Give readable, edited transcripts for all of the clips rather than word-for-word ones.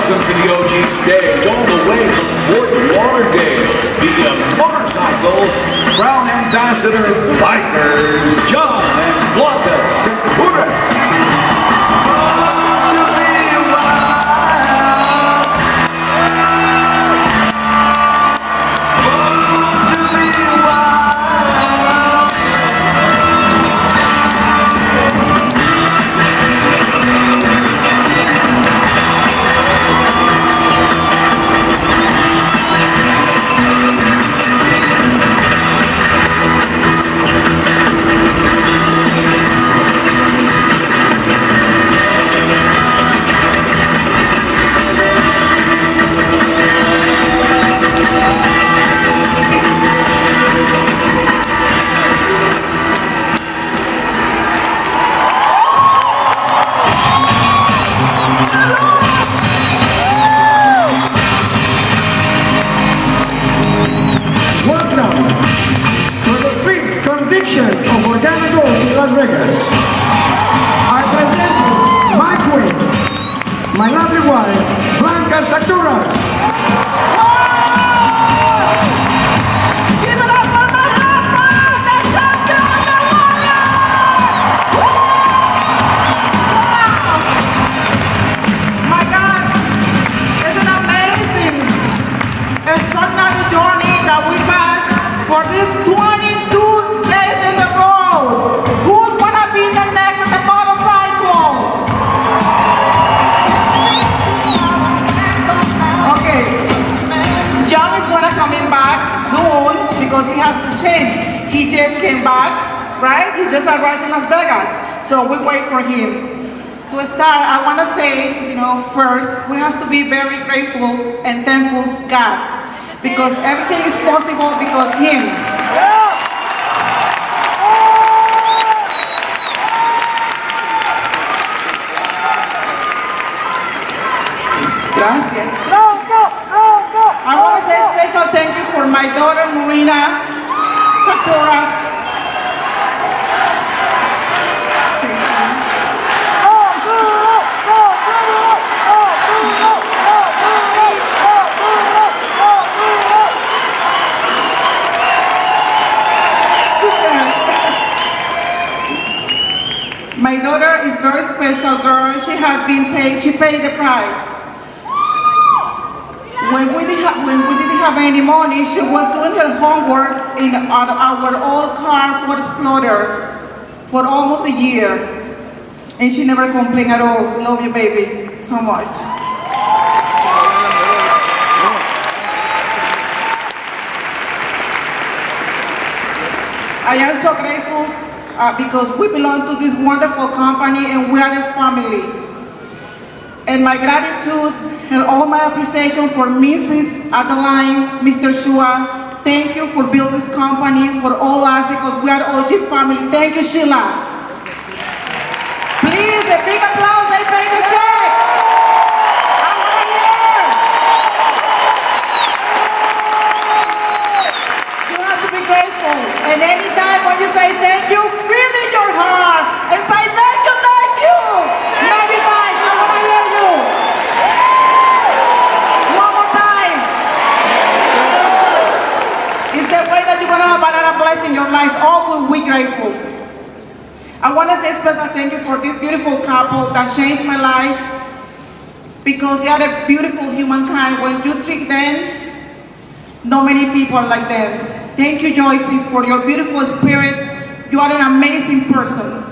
welcome to the OG stage, all the way from Fort Lauderdale, the motorcycle Crown Ambassador Bikers, John and Blanca Sachtouras. Las Vegas. I present my queen, my lovely wife, Blanca Sachtouras. Give it up for my husband, the champion, the warrior! Wow! My God, it's an amazing, extraordinary journey that we passed for these 22 days in the road. Who's gonna be the next on the motorcycle? Okay. John is gonna coming back soon because he has to change. He just came back, right? He just arrived in Las Vegas. So we wait for him. To start, I wanna say, first, we have to be very grateful and thankful to God because everything is possible because him. Gracias. I want to say a special thank you for my daughter Marina Sachtouras. My daughter is very special girl. She had been paid. She paid the price. When we didn't have any money, she was doing her homework in our old car Ford Explorer for almost a year. And she never complained at all. Love you, baby, so much. I am so grateful because we belong to this wonderful company and we are a family. And my gratitude and all my appreciation for Mrs. Adeline, Mr. Shua. Thank you for building this company for all us because we are OG family. Thank you, Sheila. Please, a big applause. They pay the check. I want to hear. You have to be grateful. And anytime when you say thank you, feel in your heart and say thank you, thank you. Many times. I want to hear you. One more time. It's the way that you're going to have a lot of blessings in your lives. All will be grateful. I want to say a special thank you for this beautiful couple that changed my life because they are a beautiful humankind. When you treat them, not many people are like them. Thank you, Joycey, for your beautiful spirit. You are an amazing person.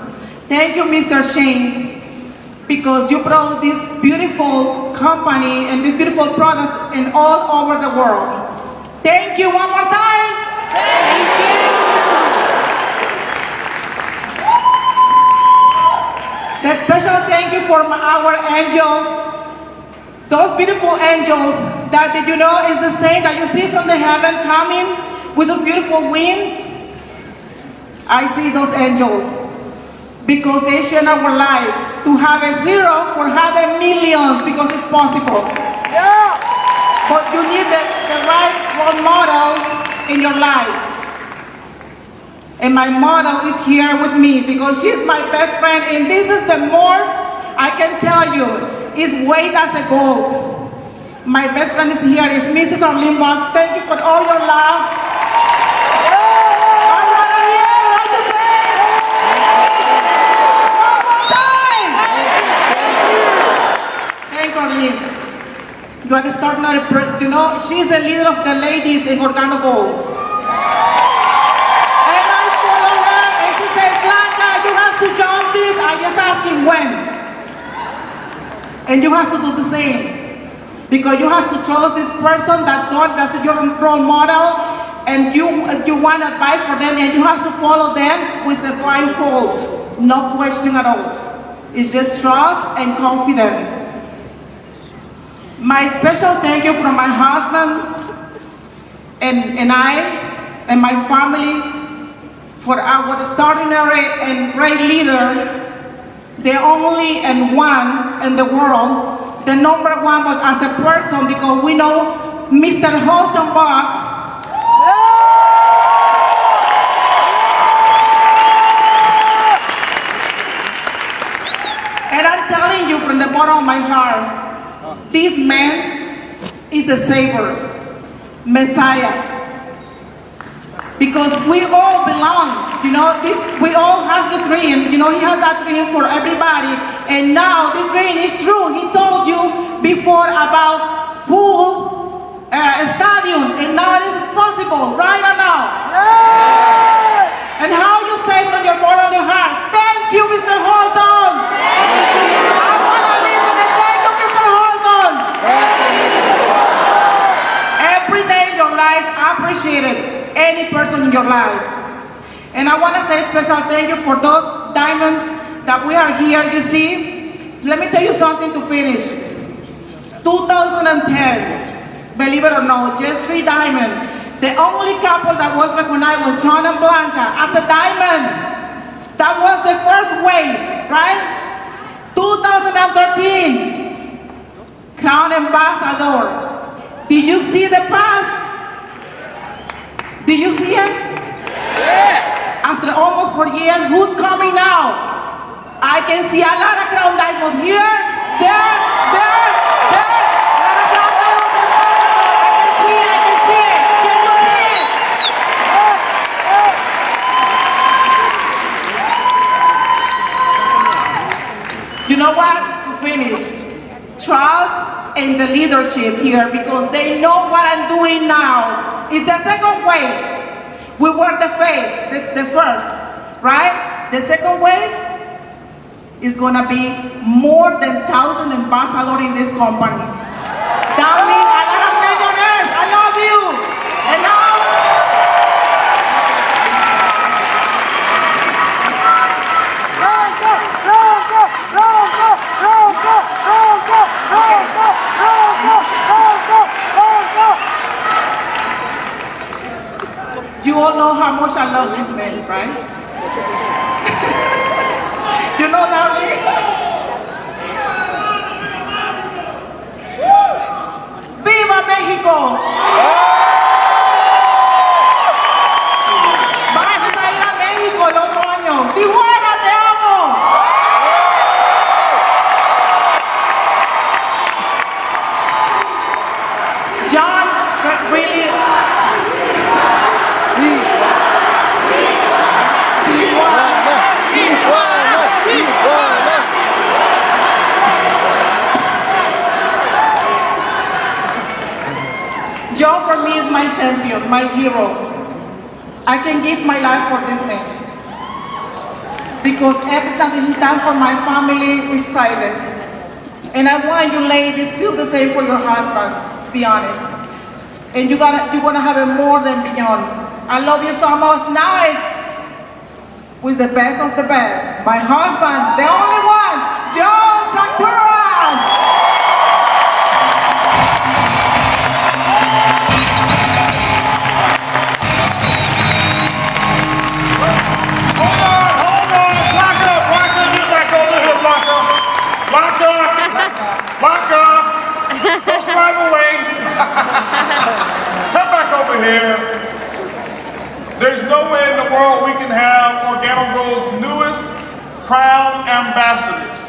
Thank you, Mr. Shane, because you brought this beautiful company and these beautiful products in all over the world. Thank you one more time. Thank you. The special thank you for our angels, those beautiful angels that did you know is the same that you see from the heaven coming with those beautiful wings. I see those angels because they share our life. To have a zero for having millions because it's possible. Yeah. But you need the right role model in your life. And my model is here with me because she's my best friend, and this is the more I can tell you, is weight as a gold. My best friend is here, is Mrs. Arlene Box. Thank you for all your love. I'm right here, what to say? One more time. Thank you, Arlene. You are extraordinary, you know, she's the leader of the ladies in Organo Gold. And I follow her, and she said, Blanca, you have to jump this. I just asking when. And you have to do the same. Because you have to trust this person that God, that's your role model, and you want advice for them, and you have to follow them with a blindfold, no question at all. It's just trust and confidence. My special thank you from my husband and I and my family for our extraordinary and great leader, the only and one in the world. The number one was as a person, because we know Mr. Holton Box. And I'm telling you from the bottom of my heart, this man is a savior, Messiah. Because we all belong, you know, we all have the dream, you know, he has that dream for everybody. And now this dream is true. He told you before about full stadium, and now it is possible, right or now? Yeah. And how you say from your bottom of your heart, thank you, Mr. Holton. I want to listen and thank you, Mr. Holton. Every day in your lives, appreciate it. Any person in your life. And I want to say a special thank you for those diamonds that we are here, you see. Let me tell you something to finish. 2010, believe it or not, just 3 diamonds. The only couple that was recognized was John and Blanca as a diamond. That was the first wave, right? 2013, Crown Ambassador. Did you see the path? Did you see it? Yeah. After almost 4 years, who's coming now? I can see a lot of crown diamonds here, there, there, there. A lot of crown diamonds in front of us. I can see it. Can you see it? You know what? To finish, trust in the leadership here, because they know what I'm doing now. It's the second wave. We were the first, right? The second wave is gonna be more than 1,000 ambassadors in this company. That means a lot of millionaires. I love you. And now, you all know how much I love this man, right? You know that, man? ¡Viva México! Vamos a ir a México el otro año. ¡Tijuana, te amo! John, really... John for me is my champion, my hero. I can give my life for this man. Because everything that he's done for my family is priceless. And I want you ladies feel the same for your husband, be honest. And you're gonna have it more than beyond. I love you so much. Now with the best of the best. My husband, the only one, John Sachtouras. Don't drive away. Come back over here. There's no way in the world we can have Organo Gold's newest crown ambassadors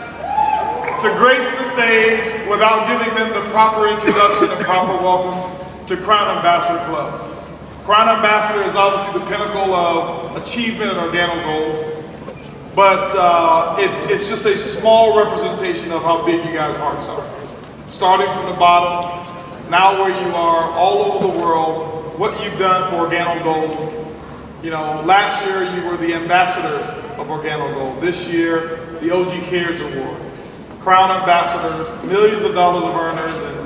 to grace the stage without giving them the proper introduction and proper welcome to Crown Ambassador Club. Crown Ambassador is obviously the pinnacle of achievement in Organo Gold, but it's just a small representation of how big you guys' hearts are. Starting from the bottom, now where you are, all over the world, what you've done for Organo Gold. You know, last year you were the ambassadors of Organo Gold. This year, the OG Cares Award. Crown Ambassadors, millions of dollars of earners, and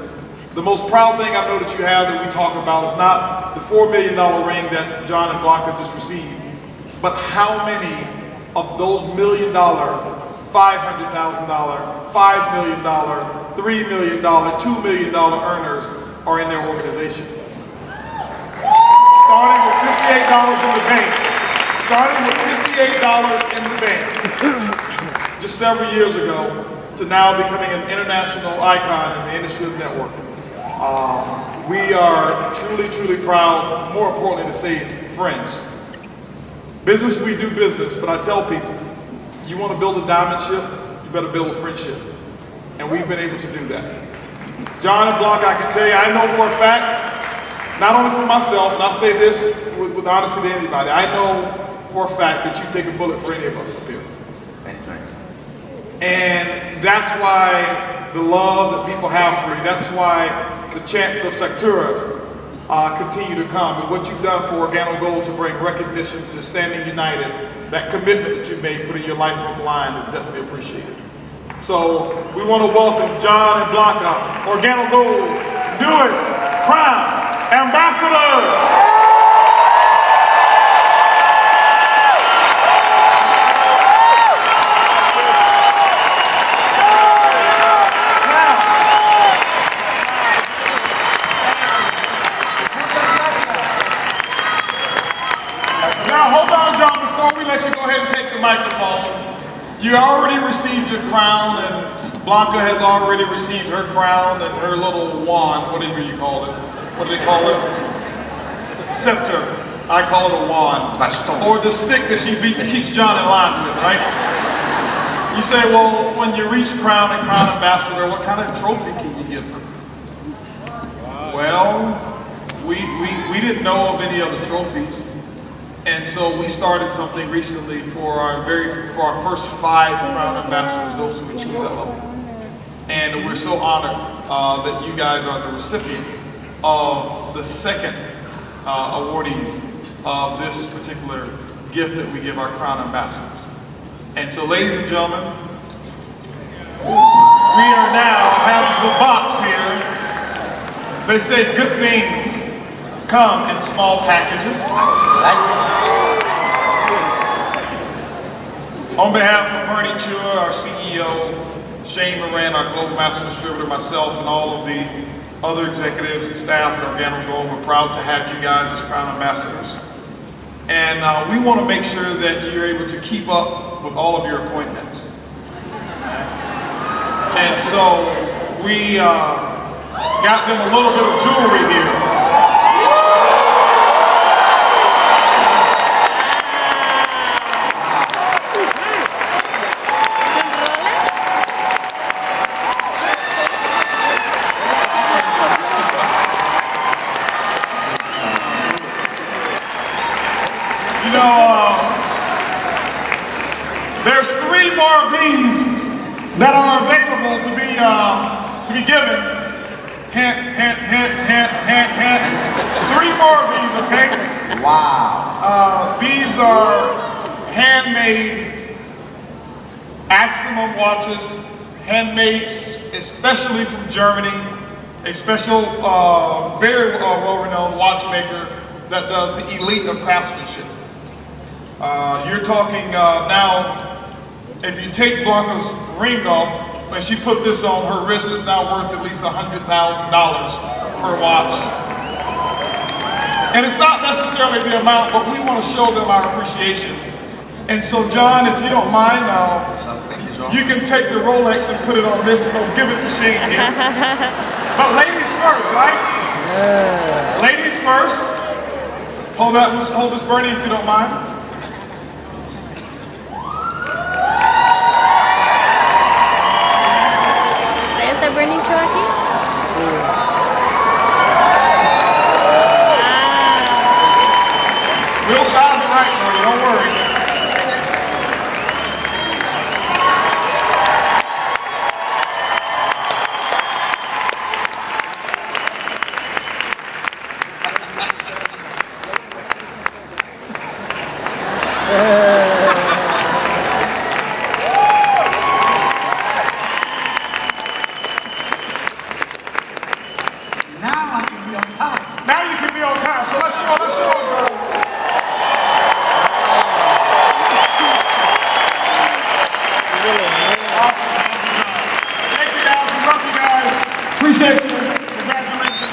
the most proud thing I know that you have that we talk about is not the $4 million ring that John and Blanca just received, but how many of those $1 million, $500,000, $5 million, $3 million, $2 million earners are in their organization. Starting with $58 in the bank. Starting with $58 in the bank. Just several years ago to now becoming an international icon in the industry of networking. We are truly, truly proud, more importantly to say friends. Business, we do business, but I tell people, you want to build a diamond ship, you better build a friendship. And we've been able to do that. John and Blanca, I can tell you, I know for a fact, not only for myself, and I say this with honesty to anybody, I know for a fact that you take a bullet for any of us up here. And that's why the love that people have for you, that's why the chants of Sachtouras continue to come. And what you've done for Organo Gold to bring recognition to Standing United, that commitment that you made, putting your life on the line is definitely appreciated. So we want to welcome John and Blanca, Organo Gold, newest Crown Ambassadors. You already received your crown, and Blanca has already received her crown and her little wand, whatever you call it. What do they call it? Scepter. I call it a wand. Or the stick that she keeps John in line with, right? You say, well, when you reach crown and crown ambassador, what kind of trophy can you give her? Well, we didn't know of any other trophies. And so we started something recently for our first 5 Crown Ambassadors, those who achieved that level. And we're so honored that you guys are the recipients of the second awardees of this particular gift that we give our Crown Ambassadors. And so, ladies and gentlemen, we are now having the box here. They say good things come in small packages. On behalf of Bernie Chua, our CEO, Shane Moran, our Global Master Distributor, myself, and all of the other executives and staff at Organo Gold, we're proud to have you guys as Crown Ambassadors. And we want to make sure that you're able to keep up with all of your appointments. And so we got them a little bit of jewelry here. There's 3 more of these that are available to be given. Hint, hint, hint, hint, hint, hint. 3 more of these, okay? Wow. These are handmade Aximum watches, handmade especially from Germany. A special, very well-renowned watchmaker that does the elite of craftsmanship. You're talking now, if you take Blanca's ring off, when she put this on, her wrist is now worth at least $100,000 per watch. And it's not necessarily the amount, but we want to show them our appreciation. And so, John, if you don't mind, you can take the Rolex and put it on this and give it to Shane here. But ladies first, right? Yeah. Ladies first. Hold this, Bernie, if you don't mind. on time. Now you can be on time, so let's show them. Awesome. Thank you guys, we love you guys. Appreciate you. Congratulations.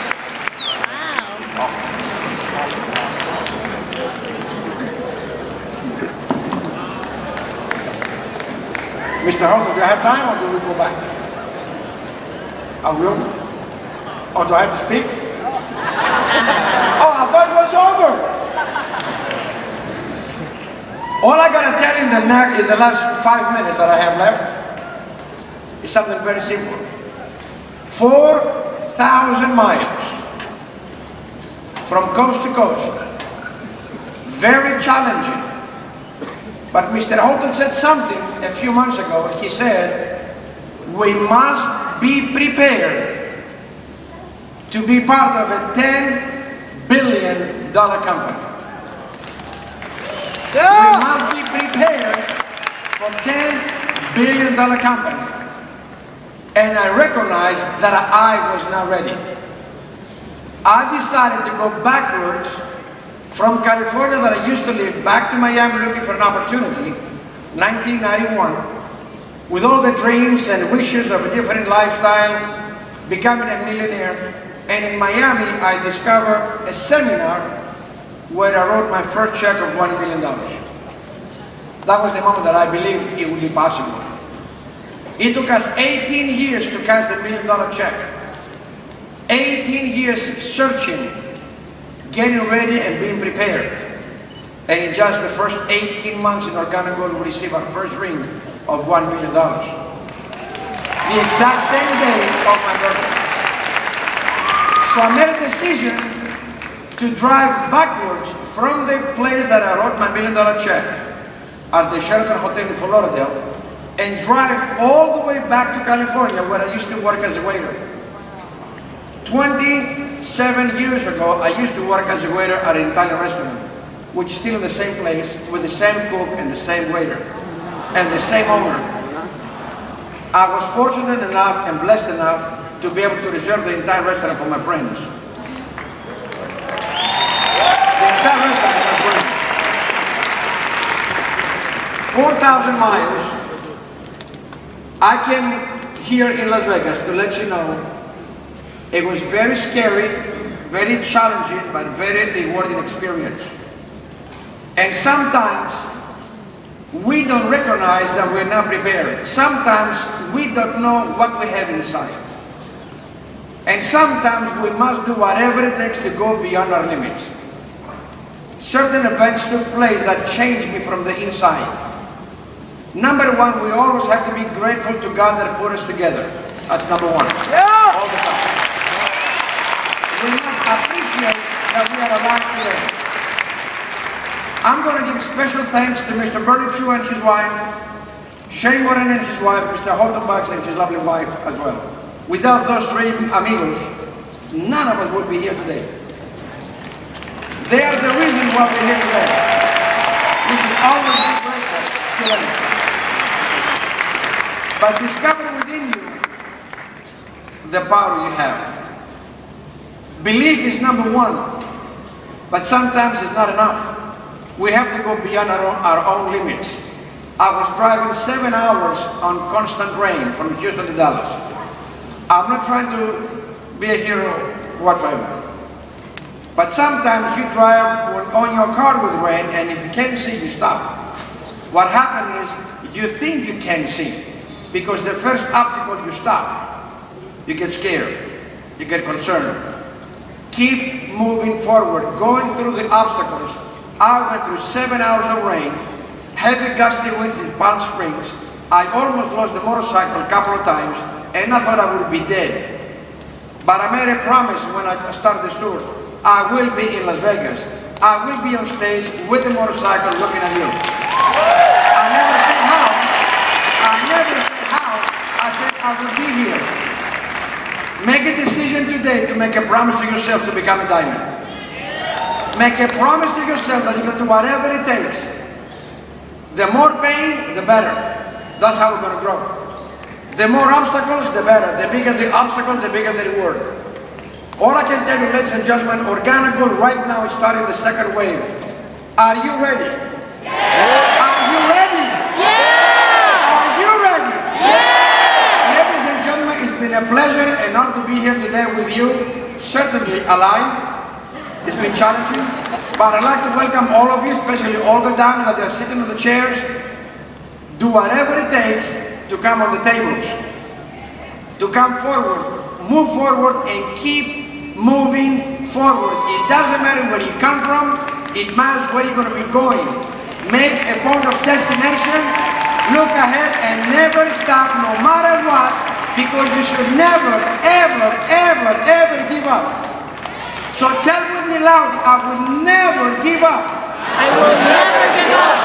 Mr. Holder, do I have time or do we go back? I will. Or do I have to speak? Oh, I thought it was over. All I gotta tell you in the last 5 minutes that I have left is something very simple. 4,000 miles from coast to coast. Very challenging. But Mr. Houghton said something a few months ago. He said, we must be prepared to be part of a $10 billion company. We must be prepared for $10 billion company. And I recognized that I was not ready. I decided to go backwards from California that I used to live back to Miami looking for an opportunity, 1991, with all the dreams and wishes of a different lifestyle, becoming a millionaire. And in Miami, I discovered a seminar where I wrote my first check of $1 million. That was the moment that I believed it would be possible. It took us 18 years to cash the $1 million check. 18 years searching, getting ready and being prepared. And in just the first 18 months in Organic Gold, we received our first ring of $1 million. The exact same day of my birthday. So I made a decision to drive backwards from the place that I wrote my $1 million check at the Sheraton Hotel in Fort Lauderdale and drive all the way back to California where I used to work as a waiter. 27 years ago, I used to work as a waiter at an Italian restaurant, which is still in the same place, with the same cook and the same waiter, and the same owner. I was fortunate enough and blessed enough to be able to reserve the entire restaurant for my friends. The entire restaurant for my friends. 4,000 miles. I came here in Las Vegas to let you know it was very scary, very challenging, but very rewarding experience. And sometimes we don't recognize that we're not prepared. Sometimes we don't know what we have inside. And sometimes we must do whatever it takes to go beyond our limits. Certain events took place that changed me from the inside. Number one, we always have to be grateful to God that put us together. That's number one. Yeah. All the time. We must appreciate that we are alive today. I'm going to give special thanks to Mr. Bernie Chu and his wife, Shane Moran and his wife, Mr. Holton Bucks and his lovely wife as well. Without those three amigos, none of us would be here today. They are the reason why we're here today. We should always be grateful to them. But discover within you the power you have. Belief is number one, but sometimes it's not enough. We have to go beyond our own limits. I was driving 7 hours on constant rain from Houston to Dallas. I'm not trying to be a hero whatsoever. But sometimes you drive on your car with rain, and if you can't see, you stop. What happens is you think you can see, because the first obstacle you stop. You get scared. You get concerned. Keep moving forward, going through the obstacles. I went through 7 hours of rain, heavy gusty winds in Palm Springs. I almost lost the motorcycle a couple of times, and I thought I would be dead. But I made a promise when I started this tour. I will be in Las Vegas. I will be on stage with the motorcycle looking at you. I never said how. I never said how. I said I will be here. Make a decision today to make a promise to yourself to become a diamond. Make a promise to yourself that you're going to do whatever it takes. The more pain, the better. That's how we're going to grow. The more obstacles, the better. The bigger the obstacles, the bigger the reward. All I can tell you, ladies and gentlemen, Organical right now is starting the second wave. Are you ready? Yeah. Are you ready? Yeah. Are you ready? Yeah. Ladies and gentlemen, it's been a pleasure and honor to be here today with you. Certainly alive. It's been challenging, but I'd like to welcome all of you, especially all the dames that are sitting on the chairs. Do whatever it takes to come on the tables, to come forward, move forward, and keep moving forward. It doesn't matter where you come from, it matters where you're going to be going. Make a point of destination, look ahead, and never stop no matter what, because you should never, ever, ever, ever give up. So tell with me loud, I will never give up. I will never give up.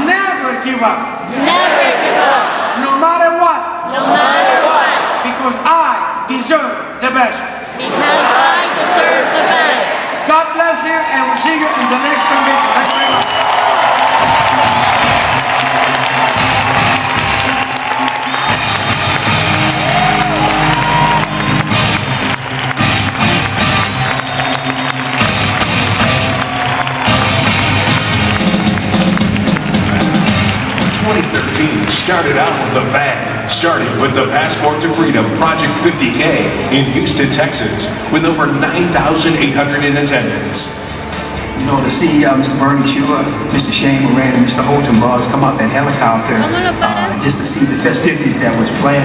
Never give up. Never give up. No matter what. No matter what. Because I deserve the best. Because I deserve the best. God bless you, and we'll see you in the next convention. Thank you very much. Started out with a bang, starting with the Passport to Freedom Project 50K in Houston, Texas, with over 9,800 in attendance. You know, to see Mr. Bernie Chua, Mr. Shane Moran, and Mr. Holton Buggs come out that helicopter, just to see the festivities that was planned.